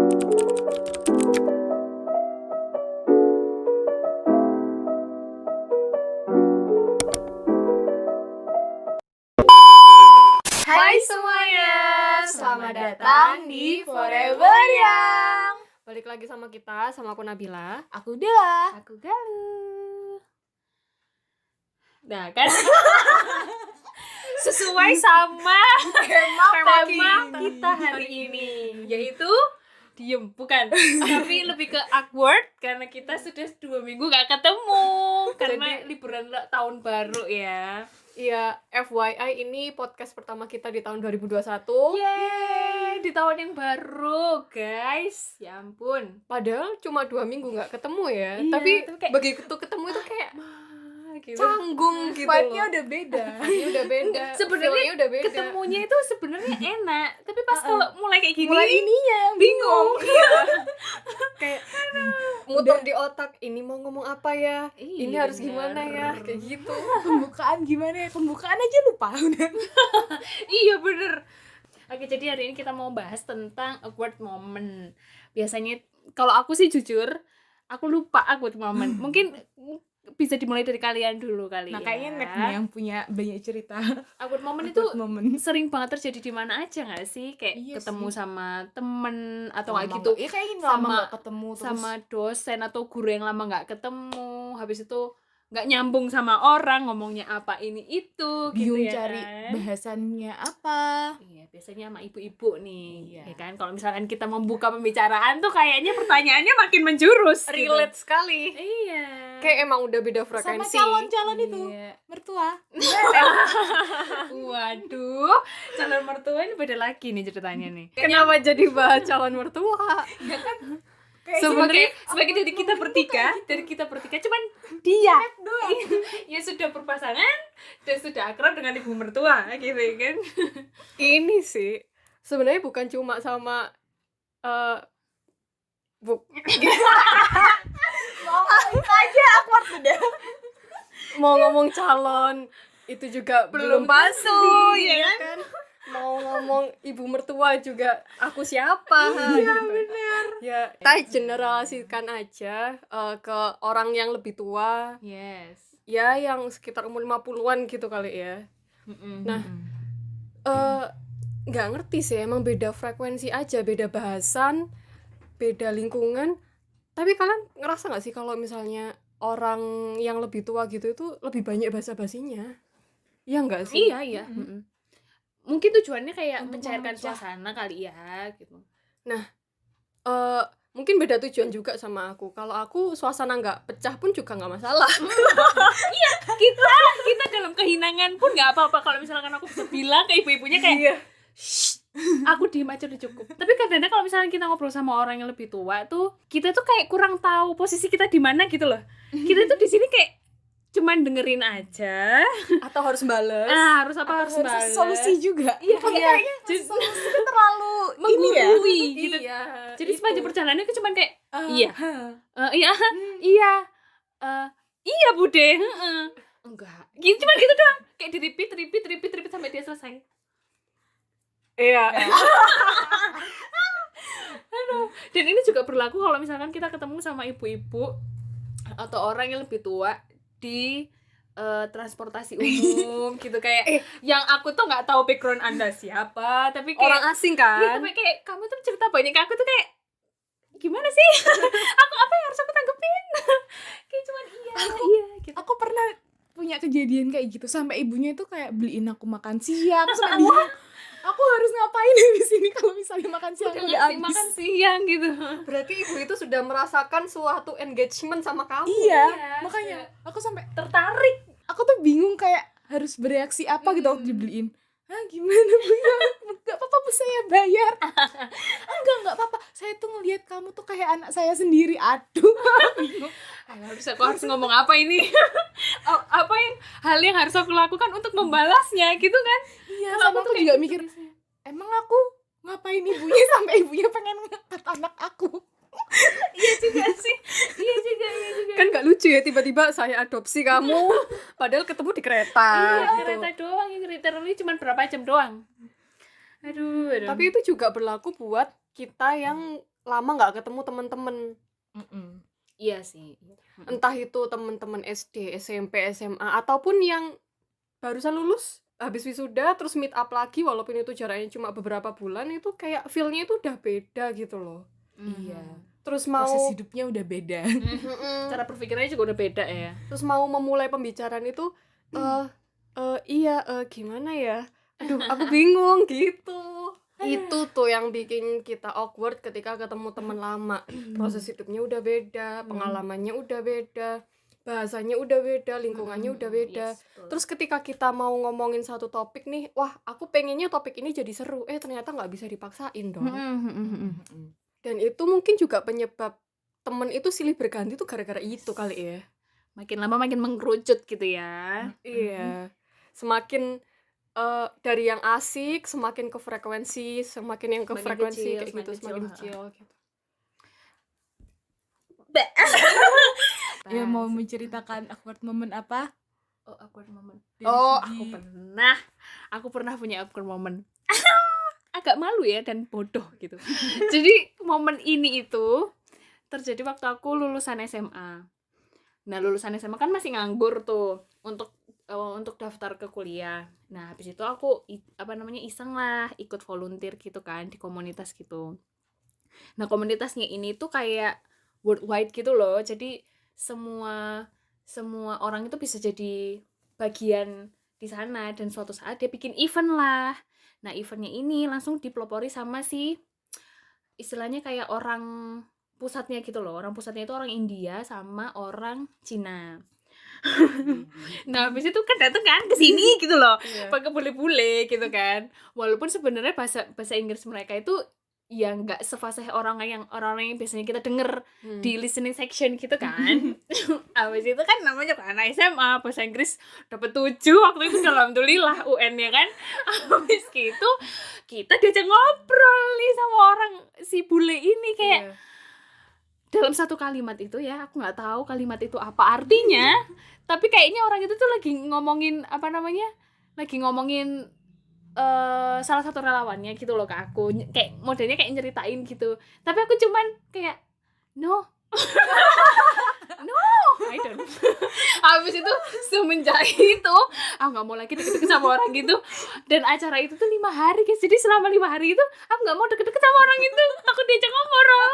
Hai semuanya, selamat datang di Forever Young. Balik lagi sama kita, sama aku Nabila. Aku Dela. Aku Galuh. Nah kan sesuai sama tema kita hari ini, yaitu diem, bukan, tapi lebih ke awkward karena kita sudah 2 minggu gak ketemu karena liburan tahun baru ya. Iya, FYI ini podcast pertama kita di tahun 2021. Yeay, di tahun yang baru guys, ya ampun. Padahal cuma 2 minggu gak ketemu ya. Iya, tapi tapi kayak, begitu ketemu itu kayak gitu. canggung gitu Vibe-nya loh. udah beda. Vibe-nya udah beda. Sebenarnya Feel-nya udah beda. ketemunya itu sebenarnya enak, tapi pas kalau mulai kayak gini Mulai ininya yang bingung. Iya. Kayak muter di otak, ini mau ngomong apa ya? Iya, Ini harus bener. gimana ya? Kayak gitu. Pembukaan gimana ya? Pembukaan aja lupa udah. Iya bener. Oke, jadi hari ini kita mau bahas tentang awkward moment. Biasanya kalau aku sih jujur, aku lupa awkward moment. Mungkin bisa dimulai dari kalian dulu kali Nah, ya. kayaknya Nek nih yang punya banyak cerita. Awkward moment itu Awkward moment. sering banget terjadi di mana aja nggak sih? Kayak Iya ketemu sih. sama temen atau Lama kayak gitu. nggak- Iya kayaknya lama sama- nggak ketemu terus. Sama dosen atau guru yang lama nggak ketemu, habis itu nggak nyambung sama orang, ngomongnya apa ini itu bingung gitu ya cari kan? bahasannya apa. Iya, biasanya sama ibu-ibu nih. Iya. Ya kan, kalau misalkan kita membuka pembicaraan tuh kayaknya pertanyaannya makin menjurus gitu. Relate sekali. Iya. Kayak emang udah beda Sama frekuensi. calon-calon itu Iya. mertua. Waduh, calon mertua ini beda lagi nih ceritanya nih. Kenapa jadi bahas calon mertua? Sebagai dari kita bertiga, cuman dia yang sudah berpasangan dan sudah akrab dengan ibu mertua gitu kan. Ini sih sebenarnya bukan cuma sama mau ngomong calon itu juga belum pasti ya kan, mau ngomong ibu mertua juga aku siapa gitu. Benar. Ya kita generalisasikan aja ke orang yang lebih tua Yes. ya, yang sekitar umur 50-an gitu kali ya. Nah, nggak ngerti sih, emang beda frekuensi aja, beda bahasan, beda lingkungan. Tapi kalian ngerasa nggak sih kalau misalnya orang yang lebih tua gitu itu lebih banyak basa-basinya? Iya nggak sih? Iya. Mungkin tujuannya kayak Untuk mencairkan memecah. suasana kali ya gitu. Mungkin beda tujuan juga sama aku. Kalau aku suasana nggak pecah pun juga nggak masalah. Kita dalam kehinangan pun nggak apa-apa kalau misalkan aku bisa bilang ke ibu-ibunya kayak Iya. aku diem aja udah cukup. Tapi kadang-kadang kalau misalnya kita ngobrol sama orang yang lebih tua tuh, kita tuh kayak kurang tahu posisi kita di mana gitu loh. Kita tuh di sini kayak cuman dengerin aja. Atau harus bales. Harus apa harus Harus bales. solusi juga. Iya, Kayaknya Jadi- solusi itu terlalu ini ya. menggurui gitu. Iya. Jadi itu. sepanjang perjalanannya aku cuman kayak iya. Hah. Iya. Iya Bude. Heeh. Enggak. Gitu cuma gitu doang. Kayak di repeat sampai dia selesai. Iya. Dan ini juga berlaku kalau misalkan kita ketemu sama ibu-ibu atau orang yang lebih tua di transportasi umum gitu, kayak yang aku tuh nggak tahu background Anda siapa, tapi kayak Orang asing iya, kan? tapi kayak kamu tuh cerita banyak ke aku tuh kayak gimana sih? Aku apa yang harus aku tanggepin? Kayak cuman iya gitu. Aku pernah punya kejadian kayak gitu sampai ibunya itu kayak beliin aku makan siang. Terus kayak bingung, aku harus ngapain di sini kalau misalnya makan siang Udah udah ngasih habis. makan siang gitu. Berarti ibu itu sudah merasakan suatu engagement sama kamu. Iya, Iya, makanya aku sampai tertarik. aku tuh bingung kayak harus bereaksi apa gitu waktu dibeliin. Hah, gimana Bu? Enggak apa-apa Bu, saya bayar. Enggak apa-apa. Saya tuh ngelihat kamu tuh kayak anak saya sendiri. Aduh. Bingung. Aku harus ngomong apa ini? Apa hal yang harus aku lakukan untuk membalasnya gitu kan? Iya, Kalau sama aku aku tuh juga kayak mikir, gitu. emang aku ngapain ibunya sampai ibunya pengen ngangkat anak aku. Iya juga sih. Iya juga. Kan gak lucu ya tiba-tiba saya adopsi kamu padahal ketemu di kereta Iya, gitu. kereta doang, yang literally cuma berapa jam doang. Aduh. Tapi itu juga berlaku buat kita yang lama nggak ketemu teman-teman. Iya sih. Entah itu teman-teman SD, SMP, SMA ataupun yang barusan lulus habis wisuda terus meet up lagi walaupun itu jaraknya cuma beberapa bulan, itu kayak feel-nya itu udah beda gitu loh. Iya. Terus Proses mau hidupnya udah beda. Cara berpikirnya juga udah beda ya. terus mau memulai pembicaraan itu gimana ya? Aduh, aku bingung gitu. Itu tuh yang bikin kita awkward ketika ketemu teman lama. Proses hidupnya udah beda, pengalamannya udah beda, bahasanya udah beda, lingkungannya udah beda. Yes, betul. Terus ketika kita mau ngomongin satu topik nih, wah aku pengennya topik ini jadi seru, ternyata nggak bisa dipaksain dong. Dan itu mungkin juga penyebab temen itu silih berganti tuh gara-gara itu kali ya. Makin lama makin mengkerucut gitu ya. Iya. Semakin dari yang asik semakin ke frekuensi, semakin yang ke Semakin frekuensi kecil, kayak gitu, semakin semakin kecil, kecil gitu. Ya mau menceritakan awkward moment apa? Oh, awkward moment. Dari Oh, segi- aku pernah punya awkward moment. Agak malu ya dan bodoh gitu. Jadi momen ini itu terjadi waktu aku lulusan SMA. Nah, lulusan SMA kan masih nganggur tuh untuk daftar ke kuliah. Nah, habis itu aku iseng lah ikut volunteer gitu kan di komunitas gitu. Nah, komunitasnya ini tuh kayak worldwide gitu loh. Jadi semua orang itu bisa jadi bagian di sana dan suatu saat dia bikin event lah. Nah, eventnya ini langsung dipelopori sama si istilahnya kayak orang pusatnya gitu loh. Orang pusatnya itu orang India sama orang Cina. Nah, habis itu kan dateng kan ke sini gitu loh. Iya. Pakai bule-bule gitu kan. Walaupun sebenarnya bahasa Inggris mereka itu ya nggak sefasih orang-orang yang biasanya kita denger di listening section gitu kan. Habis itu kan namanya anak SMA, bahasa Inggris dapat 7 waktu itu, alhamdulillah UN-nya kan. Habis gitu kita diajak ngobrol nih sama orang si bule ini kayak Iya. dalam satu kalimat itu ya, aku nggak tahu kalimat itu apa artinya, tapi kayaknya orang itu tuh lagi ngomongin salah satu relawannya gitu loh ke aku, kayak modelnya kayak nyeritain gitu, tapi aku cuman kayak no I don't. Habis itu semenjak itu aku nggak mau lagi deket-deket sama orang gitu, dan acara itu tuh 5 hari guys, jadi selama 5 hari itu aku nggak mau deket-deket sama orang itu, takut diajak ngobrol.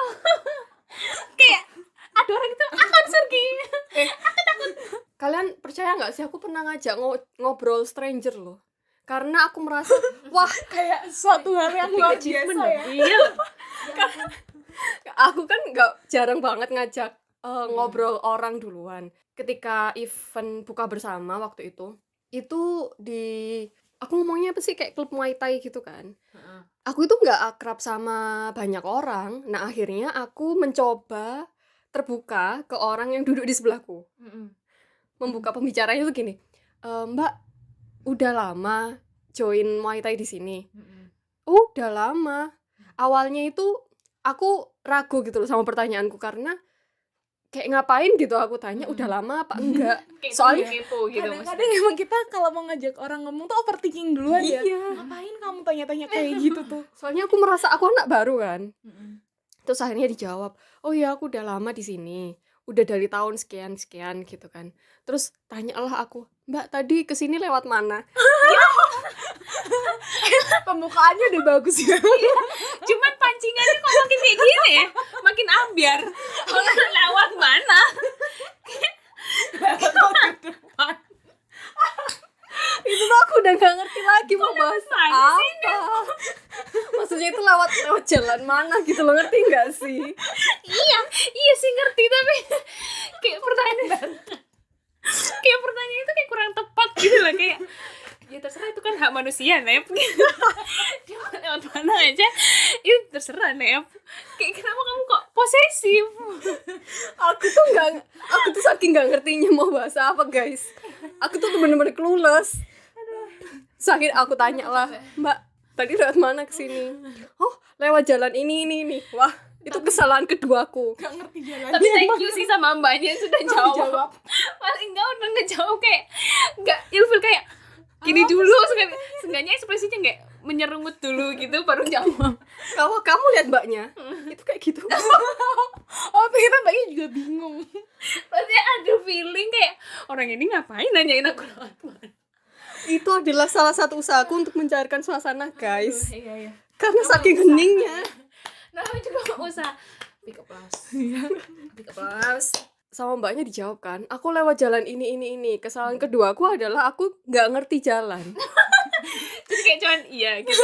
Kayak ada orang itu akan pergi. Kalian percaya nggak sih aku pernah ngajak ngobrol stranger loh, karena aku merasa wah kayak suatu hal yang luar biasa ya. Iya. aku kan nggak jarang banget ngajak ngobrol orang duluan. Ketika event buka bersama waktu itu aku ngomongnya apa sih, kayak klub Muay Thai gitu kan. Aku itu nggak akrab sama banyak orang. Nah akhirnya aku mencoba terbuka ke orang yang duduk di sebelahku. Membuka pembicaranya tuh gini, Mbak udah lama join Muay Thai di sini? Udah lama. Awalnya itu aku ragu gitu loh sama pertanyaanku, karena kayak ngapain gitu aku tanya udah lama apa enggak. Kayak Soalnya kepo gitu Kadang-kadang emang kita kalau mau ngajak orang ngomong tuh overthinking duluan ya. Iya. Ngapain kamu tanya-tanya kayak gitu tuh? Soalnya aku merasa aku anak baru kan. Terus akhirnya dijawab, oh ya aku udah lama di sini, udah dari tahun sekian gitu kan. Terus tanyalah aku, Mbak tadi kesini lewat mana? Pembukaannya udah bagus ya. Cuman pancingannya kok makin kayak gini ya, makin ambiar. Lewat mana? Itu tuh aku udah gak ngerti lagi mau bahas apa. Maksudnya itu lewat jalan mana gitu loh, ngerti gak sih? Iya sih ngerti, tapi kayak pertanyaan itu kayak kurang tepat gitu lah, kayak ya terserah, itu kan hak manusia, Nep. Dia mau lewat mana aja itu terserah, Nep. Kayak kenapa kamu kok posesif? Aku tuh saking gak ngertinya mau bahas apa guys. Aku tuh bener-bener clueless. Saking aku tanya lah, Mbak tadi lewat mana kesini? Oh lewat jalan ini. Wah itu kesalahan keduaku. Gak ngerti jalannya. Tapi thank you sih sama mbaknya yang sudah jawab. jawab. Paling enggak udah ngejawab kayak enggak ilfil, kayak gini dulu, seenggaknya ekspresinya kayak menyerumut dulu gitu baru jawab. Kalau kamu lihat mbaknya, itu kayak gitu. Oh, ternyata mbaknya juga bingung. Pasti ada feeling kayak orang ini ngapain nanyain aku lewat mana. Itu adalah salah satu usahaku untuk mencairkan suasana, guys. Iya. Karena saking heningnya. Namanya juga usaha. Pick up lines. Sama mbaknya dijawab kan, aku lewat jalan ini. Kesalahan kedua aku adalah aku nggak ngerti jalan. Jadi kayak cuman iya gitu.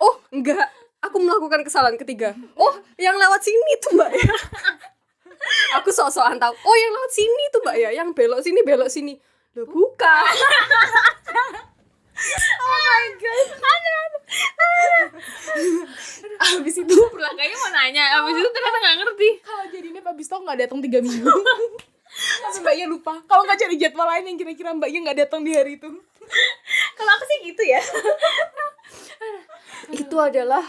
Oh enggak, aku melakukan kesalahan ketiga. Oh yang lewat sini tuh mbak ya. Aku sok-sokan tahu. Oh yang lewat sini tuh mbak ya, yang belok sini. Loh bukan. Abis itu Kayaknya mau nanya, abis itu ternyata nggak ngerti. kalau jadinya Pak Bisto nggak datang 3 minggu. Tapi mbaknya lupa. Kalau nggak cari jadwal lain yang kira-kira mbaknya nggak datang di hari itu. Kalau aku sih gitu ya. Itu adalah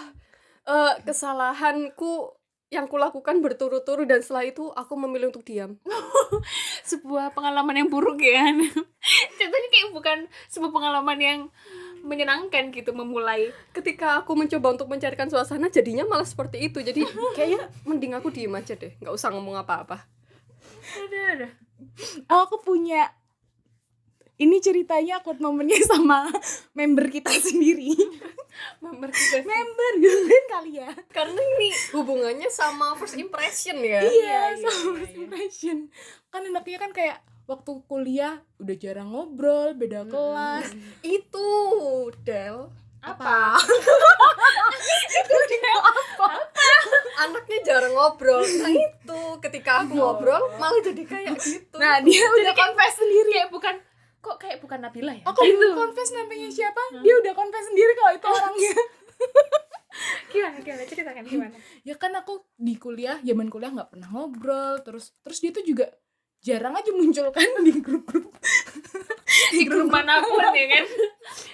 kesalahanku yang kulakukan berturut-turut, dan setelah itu aku memilih untuk diam. Sebuah pengalaman yang buruk ya. Contohnya kayak bukan sebuah pengalaman yang menyenangkan gitu memulai. Ketika aku mencoba untuk mencarikan suasana, jadinya malah seperti itu. Jadi kayaknya mending aku diem aja deh, nggak usah ngomong apa-apa. Ada. Aku punya ini ceritanya awkward momennya sama member kita sendiri. Member gitu kan kali ya. Karena ini hubungannya sama first impression ya. Iya, sama first impression. Kan enaknya kan kayak waktu kuliah udah jarang ngobrol, beda kelas. Itu Del. Apa? Anaknya jarang ngobrol. Nah itu ketika aku ngobrol malah jadi kayak gitu. Nah, dia udah confess sendiri. Kayak bukan Nabila ya? Aku belum confess namanya siapa, dia udah confess sendiri kalau itu orangnya. Gimana? Ceritakan gimana? Ya kan aku di kuliah, zaman kuliah nggak pernah ngobrol, terus dia tuh juga jarang aja muncul kan di grup-grup. Di grup manapun ya kan?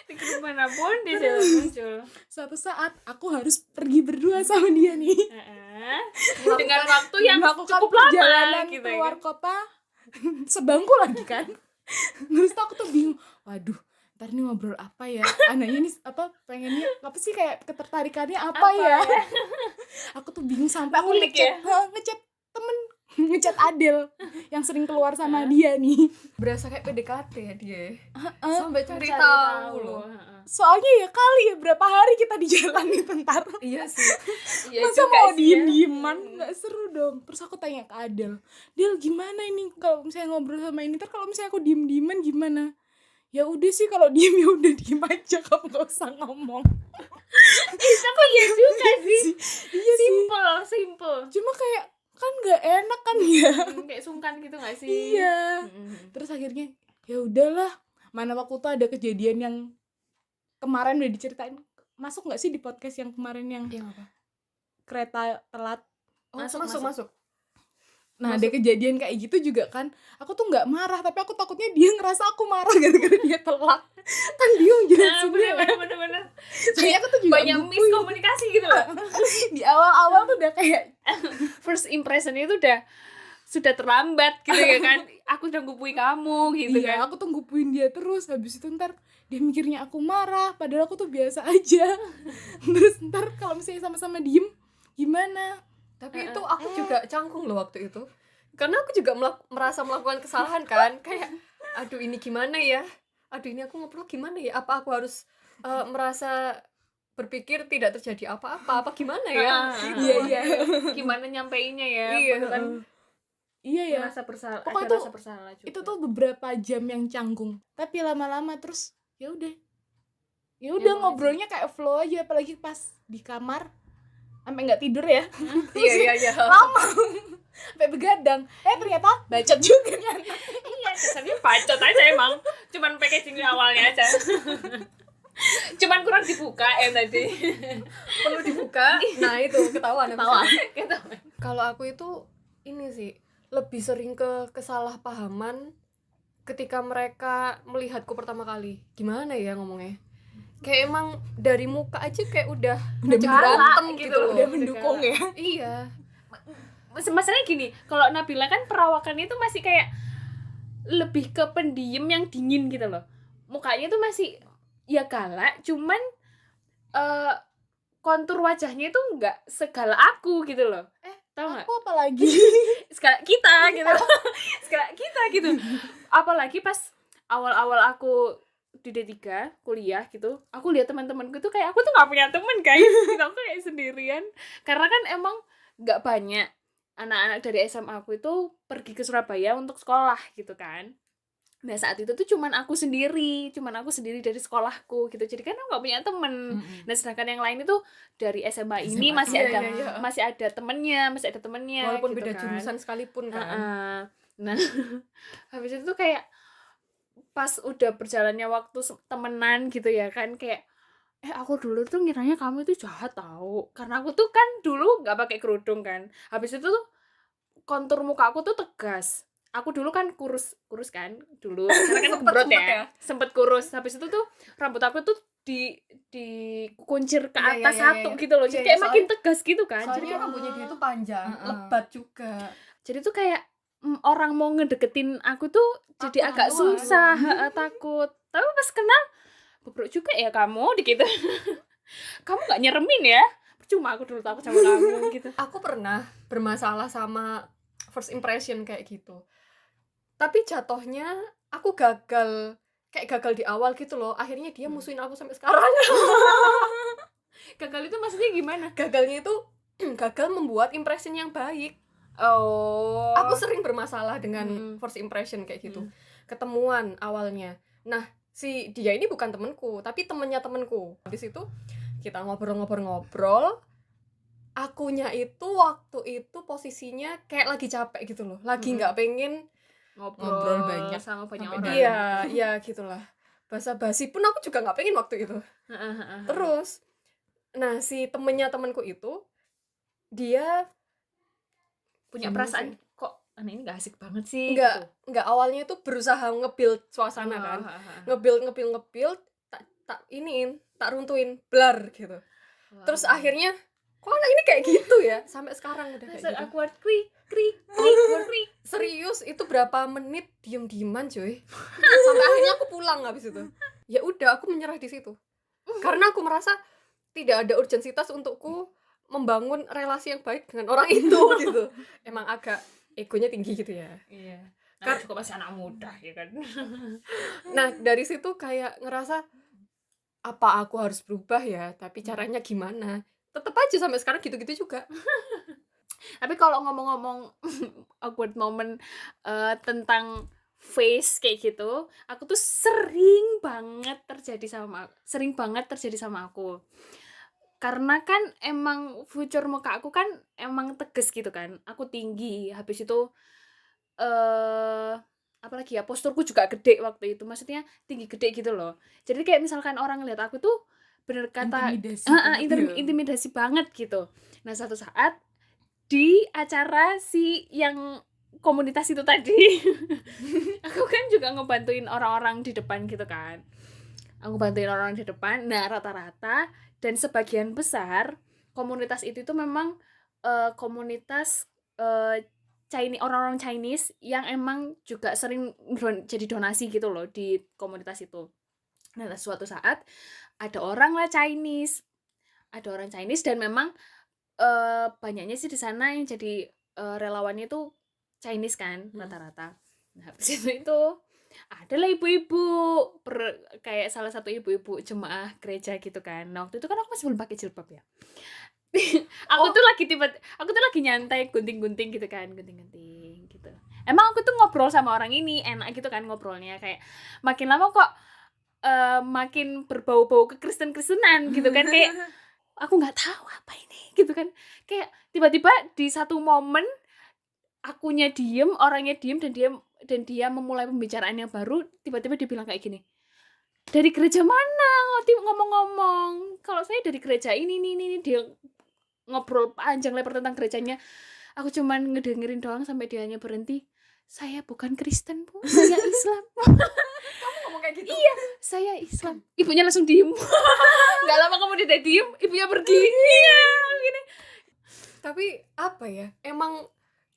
Di grup manapun dia selalu muncul. Suatu saat aku harus pergi berdua sama dia nih. Dengan waktu yang melakukan cukup lama perjalanan gitu keluar ya. kota sebangku lagi kan. Terus aku tuh bingung, waduh ntar nih ngobrol apa ya, anaknya ini apa, pengennya apa sih, kayak ketertarikannya apa ya? Aku tuh bingung sampai aku Ngulik ya? ngechat temen, ngechat Adel yang sering keluar sama dia nih. Berasa kayak PDKT ya dia. Sampai Cari tahu loh. Soalnya ya kali ya berapa hari kita di jalan nih bentar. Iya sih. Iya Masa juga mau sih ya. diem-dieman, nggak seru dong. Terus aku tanya ke Adel, Del gimana ini kalau misalnya ngobrol sama ini, ntar kalau misalnya aku diem-dieman gimana? Ya udah sih, kalau diem ya udah diem aja, kamu nggak usah ngomong. Tapi iya juga sih. Iya sih. Simple. Cuma kayak kan nggak enak kan ya. Kayak sungkan gitu nggak sih? Iya. Terus akhirnya ya udahlah. Mana waktu tuh ada kejadian yang kemarin udah diceritain. Masuk nggak sih di podcast yang kemarin yang apa? kereta telat? Masuk. Nah, ada kejadian kayak gitu juga kan. Aku tuh nggak marah, tapi aku takutnya dia ngerasa aku marah gara-gara dia telat. Kan bingung jelasinnya. Bener. Soalnya aku tuh juga Banyak ngupuin. miskomunikasi gitu loh. Di awal-awal tuh udah kayak First impression itu sudah terlambat gitu ya kan. Aku udah ngupui kamu gitu iya, kan. aku tuh ngupuin dia terus. Habis itu ntar dia mikirnya aku marah, padahal aku tuh biasa aja. Terus ntar kalau misalnya sama-sama diem gimana? Tapi itu aku juga canggung loh waktu itu. Karena aku juga merasa melakukan kesalahan kan. Kayak aduh ini gimana ya? Aduh ini aku ngobrol gimana ya? Apa aku harus merasa berpikir tidak terjadi apa-apa? Apa gimana ya? Iya. Gimana nyampeinnya ya? Iya. Kan Iya ya. merasa bersalah. Pokoknya Ada tuh- rasa bersalah juga. Itu tuh beberapa jam yang canggung. Tapi lama-lama terus ya udah Ya, ngobrolnya kayak flow aja, apalagi pas di kamar sampai nggak tidur ya. Iya. Lama. Sampai begadang. Ternyata bacot juga kan. Iya, kesannya bacot aja emang. Cuman packaging awalnya aja. Cuman kurang dibuka ya tadi. Perlu dibuka. Nah itu ketahuan. Gitu. Kalau aku itu ini sih lebih sering ke kesalahpahaman ketika mereka melihatku pertama kali. Gimana ya ngomongnya? Kayak emang dari muka aja kayak udah berantem gitu loh. Udah mendukung ya. Iya. Masalahnya gini, kalau Nabila kan perawakannya itu masih kayak lebih ke pendiam yang dingin gitu loh. Mukanya tuh masih ya galak, cuman kontur wajahnya itu nggak segala aku gitu loh. Tahu nggak? Aku apalagi Segala kita gitu. Segala kita gitu. Apalagi pas awal-awal aku di D3 kuliah gitu, aku lihat teman-temanku tuh kayak aku tuh nggak punya temen guys gitu, aku kayak sendirian karena kan emang nggak banyak anak-anak dari SMA aku itu pergi ke Surabaya untuk sekolah gitu kan. Nah saat itu tuh cuman aku sendiri dari sekolahku gitu, jadi kan aku nggak punya temen. Nah sedangkan yang lain itu dari SMA ini SMA masih ada iya. masih ada temennya Walaupun gitu beda kan. jurusan sekalipun kan. Nah habis itu tuh kayak pas udah berjalannya waktu temenan gitu ya kan, kayak aku dulu tuh ngiranya kamu itu jahat tahu, karena aku tuh kan dulu nggak pakai kerudung kan. Habis itu tuh kontur muka aku tuh tegas. Aku dulu kan kurus kan dulu, karena kan gembrot ya, sempet kurus. Habis itu tuh rambut aku tuh dikuncir ke atas satu gitu loh, jadi kayak makin tegas gitu kan. Soalnya Jadi rambutnya dia tuh panjang, lebat juga. jadi tuh kayak orang mau ngedeketin aku tuh jadi agak susah, takut. Tapi pas kenal, bobrok juga ya kamu gitu. Kamu nggak nyeremin ya? Percuma aku dulu takut sama kamu gitu. Aku pernah bermasalah sama first impression kayak gitu. Tapi jatuhnya aku gagal di awal gitu loh. Akhirnya dia musuhin aku sampai sekarang. Gagal itu maksudnya gimana? Gagalnya itu gagal membuat impression yang baik. Oh. Aku sering bermasalah dengan first impression kayak gitu. Ketemuan awalnya. Nah, si dia ini bukan temenku, tapi temennya temenku. Habis itu kita ngobrol. Akunya itu waktu itu posisinya kayak lagi capek gitu loh. Lagi nggak pengen ngobrol banyak sama banyak orang. Iya gitulah. Basa-basi pun aku juga nggak pengen waktu itu. Terus, nah si temenku itu dia punya perasaan kok ini nggak asik banget sih. Enggak, awalnya itu berusaha nge-build suasana kan. Nge-build tak runtuhin blar gitu. Terus akhirnya kok anak ini kayak gitu ya, sampai sekarang udah kayak gitu. Awkward krik. Serius itu berapa menit diem-dieman cuy. Sampai akhirnya aku pulang habis itu. Ya udah aku menyerah di situ. Karena aku merasa tidak ada urgensitas untukku membangun relasi yang baik dengan orang itu gitu. Emang agak egonya tinggi gitu ya. Iya. Nah, juga masih anak muda ya kan. Nah, dari situ kayak ngerasa apa aku harus berubah ya, tapi caranya gimana? Tetap aja sampai sekarang gitu-gitu juga. Tapi kalau ngomong-ngomong awkward moment tentang face kayak gitu, aku tuh sering banget terjadi sama aku. Karena kan emang future muka aku kan emang tegas gitu kan. Aku tinggi, habis itu apalagi ya, posturku juga gede waktu itu. Maksudnya tinggi gede gitu loh. Jadi kayak misalkan orang ngeliat aku tuh bener kata intimidasi banget gitu. Nah, satu saat di acara si yang komunitas itu tadi aku kan juga ngebantuin orang-orang di depan gitu kan. Aku bantuin orang di depan. Nah, rata-rata dan sebagian besar komunitas itu tuh memang komunitas Chinese, orang-orang Chinese yang emang juga sering jadi donasi gitu loh di komunitas itu. Nah, suatu saat ada orang Chinese dan memang banyaknya sih di sana yang jadi relawannya itu Chinese kan rata-rata. Nah, habis itu adalah ibu-ibu kayak salah satu ibu-ibu jemaah gereja gitu kan. Nah, waktu itu kan aku masih belum pakai jilbab ya. aku tuh lagi nyantai gunting-gunting gitu kan, gunting-gunting gitu. Emang aku tuh ngobrol sama orang ini enak gitu kan ngobrolnya, kayak makin lama kok makin berbau-bau kekristenan gitu kan, kayak aku nggak tahu apa ini gitu kan, kayak tiba-tiba di satu momen akunya diem, orangnya diem, dan dia memulai pembicaraan yang baru. Tiba-tiba dia bilang kayak gini, dari gereja mana ngomong-ngomong, kalau saya dari gereja ini. Dia ngobrol panjang lebar tentang gerejanya. Aku cuman ngedengerin doang sampai dianya berhenti. Saya bukan Kristen, Bu, saya Islam. Kamu ngomong kayak gitu? Iya, saya Islam. Ibunya langsung diem. Gak lama kemudian dia diem, ibunya pergi. Iya, gini. Tapi apa ya, emang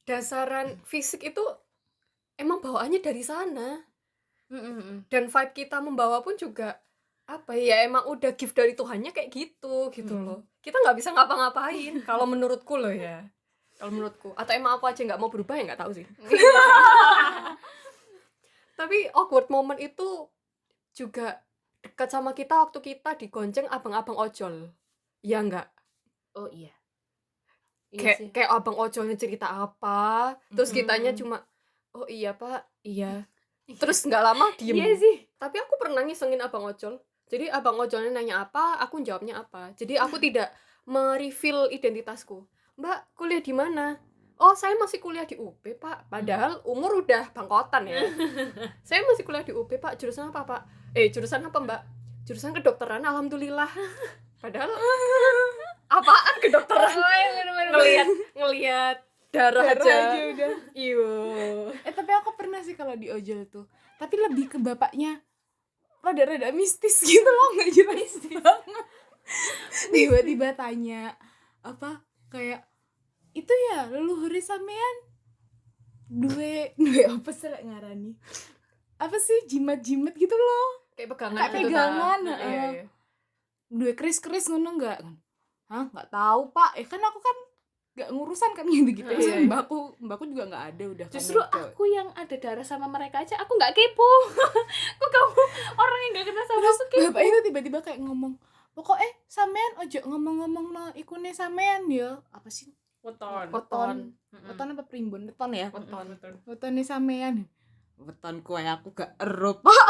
dasaran fisik itu emang bawaannya dari sana. Dan vibe kita membawa pun juga apa ya, emang udah gift dari Tuhannya kayak gitu loh. Kita nggak bisa ngapa-ngapain kalau menurutku loh ya. Kalau menurutku, atau emang aku aja nggak mau berubah ya nggak tahu sih. Tapi awkward moment itu juga dekat sama kita waktu kita digonceng abang-abang ojol. Ya nggak? Oh iya. Kayak abang ojolnya cerita apa, terus kitanya cuma oh iya Pak, iya. Terus nggak lama diem. Iya sih. Tapi aku pernah ngisengin abang ojol. Jadi abang ojolnya nanya apa, aku jawabnya apa. Jadi aku tidak mereveal identitasku. Mbak, kuliah di mana? Oh, saya masih kuliah di UP, Pak. Padahal umur udah bangkotan ya. Saya masih kuliah di UP, Pak. Jurusan apa, Pak? Jurusan apa, Mbak? Jurusan kedokteran, alhamdulillah. Padahal apaan kedokteran? Oh, iya, bener-bener. Ngelihat darah Darah aja. aja udah. Iyo. Tapi aku pernah sih kalau di ojol tuh. Tapi lebih ke bapaknya rada-rada mistis gitu loh, nggak jelas banget. Tiba-tiba tanya apa kayak itu ya leluhur sampean duwe apa sih lek ngarani? Apa sih jimat-jimat gitu loh. Kayak pegangan. Kayak gitu, pegangan, Ta. Iya. Duwe keris-keris ngono enggak? Hah, nggak tahu, Pak. Kan aku kan nggak ngurusan kan gitu-gitu. Iya, iya. Mbakku juga nggak ada udah kan Justru itu. aku yang ada darah sama mereka aja aku nggak kepo. Kok kamu orang yang nggak kenal sama Terus aku kepo? bapak itu tiba-tiba kayak ngomong, pokoknya sampean ojo ngomong-ngomong no ikune sampean ya apa sih Weton. weton apa primbon weton ya Weton. wetone sampean weton kue aku gak ero pak.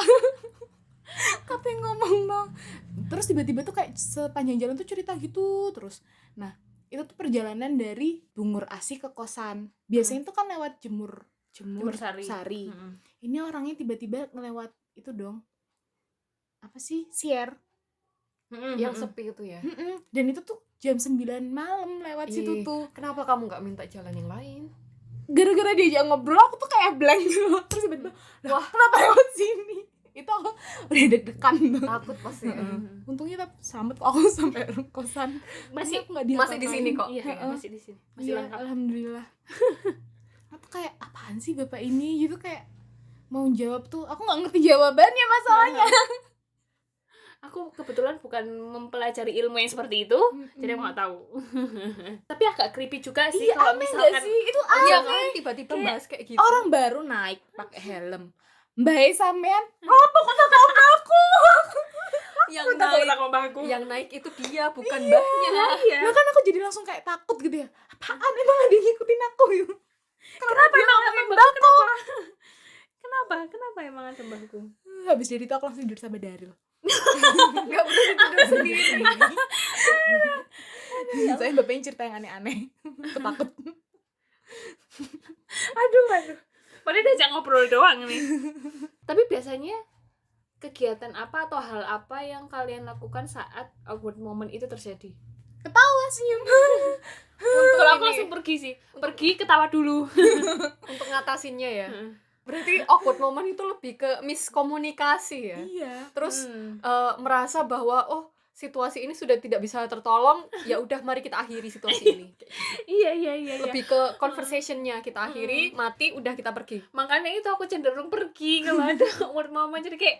Katanya ngomong no. Terus tiba-tiba tuh kayak sepanjang jalan tuh cerita gitu terus. Nah itu tuh perjalanan dari Bungur Asih ke kosan. Biasanya tuh kan lewat Jemur Sari. Ini orangnya tiba-tiba ngelewat itu dong apa sih Sier. Yang sepi itu ya. Dan itu tuh jam 9 malam lewat situ tuh. Kenapa kamu nggak minta jalan yang lain? Gara-gara diajak ngobrol aku tuh kayak blank gitu. Terus tiba-tiba, wah kenapa lewat sini? Itu aku udah deg-degan tuh. Takut pasti. Untungnya selamat kok aku sampai kosan. Masih Aku nggak masih di sini kok. Iya, masih di sini. Masih Iya, lengkap. alhamdulillah. Aku kayak apaan sih bapak ini gitu kayak mau jawab tuh aku nggak ngerti jawabannya masalahnya. Aku kebetulan bukan mempelajari ilmu yang seperti itu, jadi aku nggak tahu. Tapi agak creepy juga sih Iya, kalau aneh misalkan nggak sih? Itu Iya aneh. kan tiba-tiba Kayak bahas kayak gitu. Orang baru naik pakai helm. Mbak sampean, apa kok takut aku? yang takut naik sama mbahku. yang naik itu dia bukan mbahnya. Iya. Nah kan aku jadi langsung kayak takut gitu ya. Apaan emang ada yang ngikutin aku gitu. Kenapa emang mbahku? Kenapa emang ada mbahku? Habis dari itu aku langsung tidur sama Daryl. Nggak berani tidur sendiri. Saya bapaknya cerita yang aneh-aneh. Aku takut. Aduh. Padahal diajak ngobrol doang nih. Tapi biasanya kegiatan apa atau hal apa yang kalian lakukan saat awkward moment itu terjadi? Ketawa senyum. Kalau aku ini. langsung pergi sih. Pergi ketawa dulu. Untuk ngatasinnya ya. Berarti awkward moment itu lebih ke miskomunikasi ya. Iya. Terus merasa bahwa oh situasi ini sudah tidak bisa tertolong, ya udah mari kita akhiri situasi ini. Iya. Lebih ke conversationnya kita akhiri, mati udah kita pergi. Makanya itu aku cenderung pergi kalau ada awkward moment. Jadi kayak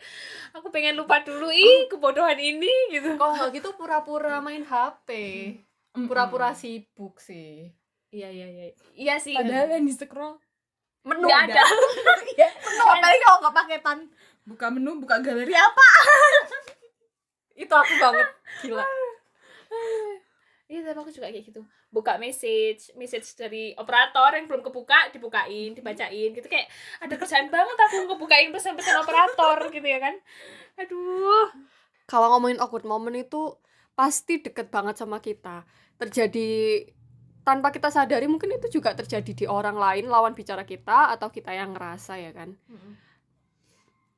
aku pengen lupa dulu kebodohan ini gitu. Kalau nggak gitu pura-pura main HP, pura-pura sibuk sih. Iya. Iya sih. Padahal yang di scroll menu nggak ada. Iya. Menu apalagi kalau nggak paketan. Buka menu, buka galeri apa? Itu aku banget, gila. Iya, tapi aku juga kayak gitu. Buka message dari operator yang belum kebuka, dibukain, dibacain gitu, kayak ada kerjaan banget aku ngebukain pesan-pesan operator gitu ya kan. Aduh. Kalau ngomongin awkward moment itu pasti deket banget sama kita. Terjadi tanpa kita sadari, mungkin itu juga terjadi di orang lain, lawan bicara kita atau kita yang ngerasa ya kan.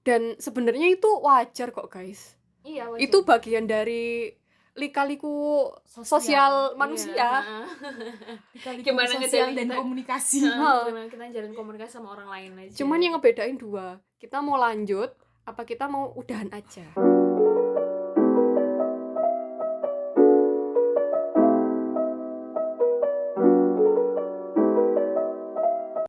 Dan sebenarnya itu wajar kok guys. Iya, wajar. Itu bagian dari lika-liku sosial manusia. Gimana sosial ngejalin dan kita- komunikasi. Gimana kita jalin komunikasi sama orang lain aja. Cuman yang ngebedain dua, kita mau lanjut apa kita mau udahan aja.